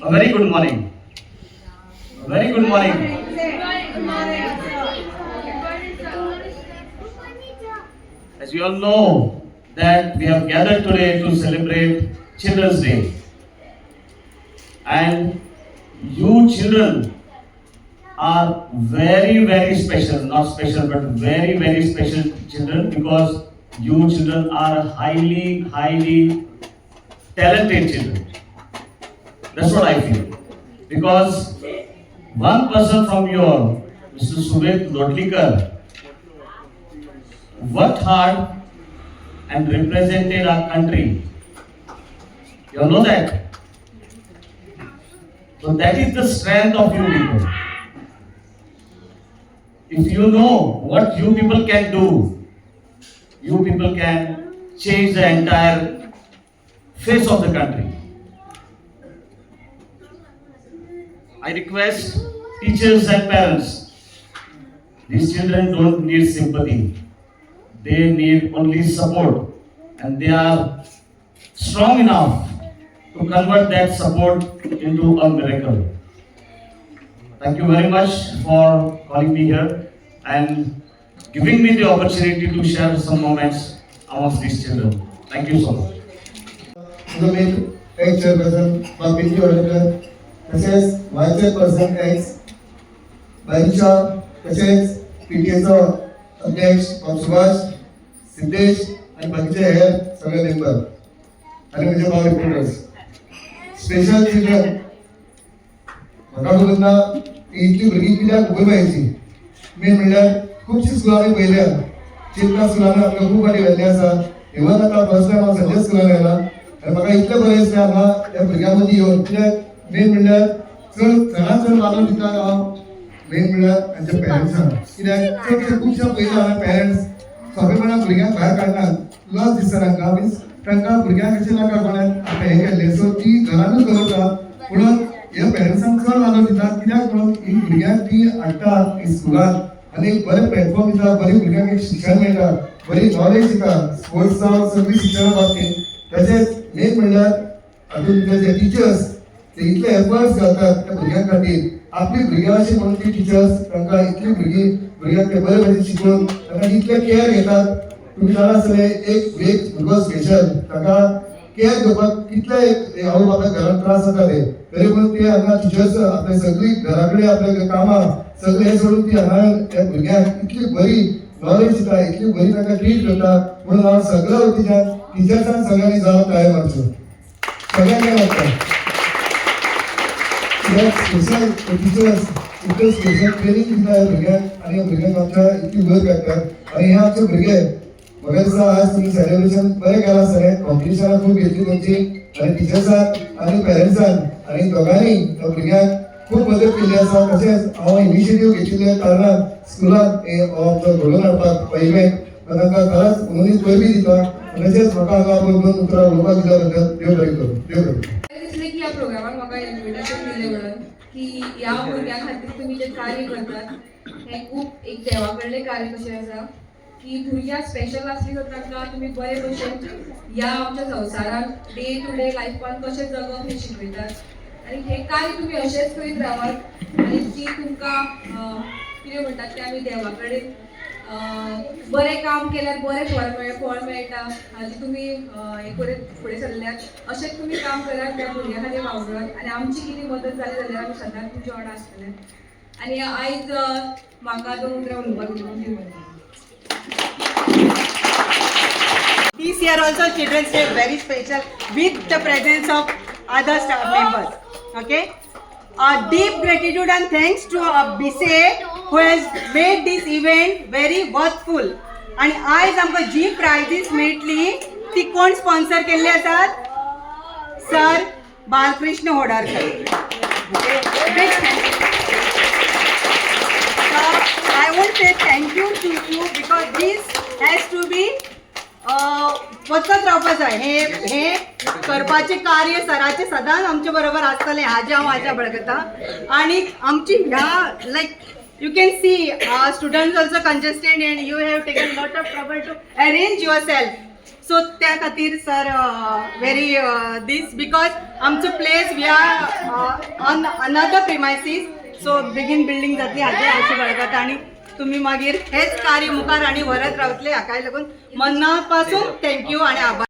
A very good morning. A very good morning. As you all know that we have gathered today to celebrate Children's Day. And you children are very, very special, not special, but very, very special children, because you children are highly, highly talented children. That's what I feel. Because one person from your, Mr. Suved Lodlikar, worked hard and represented our country. You all know that. So that is the strength of you people. If you know what you people can do, you people can change the entire face of the country. I request teachers and parents, these children don't need sympathy. They need only support, and they are strong enough to convert that support into a miracle. Thank you very much for calling me here and giving me the opportunity to share some moments amongst these children. Thank you so much. Chairperson, Pinky Odekar, तसेच vice chairperson x बाईंच्या तसेच पीटीएचा अध्यक्ष सुभाष सिद्धेश आणि बाकीचे हेर सगळे member आणि म्हणजे भाव reporters special children म्हाका खबर इतली भुरगीं कित्याक खबर पाहिजे मेन म्हणल्यार खुबशीं स्कुलां आमी पयल्या चिल्ड्रन स्कुलांनी आमकां खूब फाटी व्हेल्ली आसा इवन आतां फर्स्ट टायम हांव संजय स्कुलान गेला आनी म्हाका इतलें बरें दिसलें हांगा ह्या भुरग्यां मदीं येवन कित्याक मेन म्हणल्यार चड चड वालोर दिता हांव मेन म्हणल्यार तांच्या पेरंट्सांक कित्याक चडशे खुबशे पयलीं हांवें पेरंट्स सोंपेपणान भुरग्यांक भायर काडनात लॉस दिसता तांकां मिन्स तांकां भुरग्यांक अशें नाका कोणें आपणें हें केल्लें सो ती घरानूच दवरता पूण ह्या पेरंट्सांक चड वालोर दिता कित्याक म्हणून ही भुरग्यांक ती हाडटा ही स्कुलान आनी एक बरें प्लॅटफॉर्म दिता बरी भुरग्यांक एक शिक्षण मेळटा बरी नॉलेज दिता स्पोर्ट्सां सगळी शिक्षणा बाबतींत तशेंच मेन म्हणल्यार हातूंत जे टिचर्स ते इतले एफर्ट्स घालतात त्या भुरग्यां खातीर आपली भुरग्यां अशी म्हणून ती टिचर्स तांकां इतली भुरग्यांक ते बरे भशेन शिकोवन तांकां इतले केअर घेतात तुम्ही जाणा आसतले एक भुरगो स्पेशल ताका केअर घेवपाक कितले एक आवय बापायक घरांत त्रास जाता ते तरी पूण ते हांगा टिचर्स आपले सगळी घरा कडेन आपले कामां सगळे हे सोडून ती हांगा त्या भुरग्यांक इतली बरी नॉलेज दिता इतली बरी तांकां ट्रीट करता म्हणून हांव सगळ्या वतीच्यान टिचर्सांक सगळ्यांनी जावं काय मारचो सगळ्यांनी मारता स्पेशल टिचर्स इतले स्पेशल ट्रेनिंग दिता भुरग्यांक आनी भुरग्यांक आमच्या इतली वयर काडटात आनी हे आमचे भुरगे म्हाका दिसता आज तुमी सेलिब्रेशन बरें केलां सगळें कॉम्पिटिशनां खूब घेतली तेंची आनी टिचर्सान आनी पेरंट्सान आनी दोगांनी त्या भुरग्यांक खूब मदत केल्ली आसा तशेंच हांव इनिशिएटीव घेतिल्ल्या कारणान स्कुलान आमचो घडोवन हाडपाक पयलें तांकां खरेंच मनीस परबी दिता तशेंच म्हाका हांगा दोन उतरां उलोवपाक दिल्या बद्दल देव बरें करूं देव बरें दिसले की या प्रोग्रामात म्हाका इन्व्हिटेशन दिलें म्हणून की ह्या भुरग्यां खातीर तुमी जें कार्य करतात हें खूब एक देवा कडलें कार्य कशें आसा की भुरग्यां स्पेशल आसली तर तांकां तुमी बरे भशेन ह्या आमच्या संवसारान डे टू डे लायफान कशें जगप हें शिकयतात आनी हें कार्य तुमी अशेंच करीत रावात आनी ती तुमकां कितें म्हणटात तें आमी देवा कडेन बरें काम केल्यार बरें फळ मेळटा आनी तुमी हें करीत फुडें सरल्यात अशेंच तुमी काम करात त्या भुरग्यां खातीर वावुरात आनी आमची कितें मदत जाली जाल्यार आमी सदांच तुमच्या वांगडा आसतले आनी आयज म्हाका दोन उतरां उलोवपाक दिवं This year also Children's Day very special with the presence of other staff members. Okay. A deep gratitude and thanks to BCA who has made this event very worthful. आणि आज आमकां जी प्राइजीस मेळटली ती कोण स्पॉन्सर केल्ली आसात sir Balkrishna Hodarkar. I want to say thank you to you because this has to be वचत रावपाक जाय हे करपाचे कार्य सराचे सदांच आमचे बरोबर आसतले हाजे हांव आशा बाळगता आनी आमची ह्या लायक you can see students also congested and you have taken lot of trouble to arrange yourself. So त्या खातीर सर very this because आमचो place we are on another premises. So बेगीन बिल्डींग जातली हाचे अशी बळगता आनी तुम्ही मागीर हेच कार्य मुखार आनी व्हरत रावतले. हाकाय लागून मना पासून थँक्यू आनी आभार.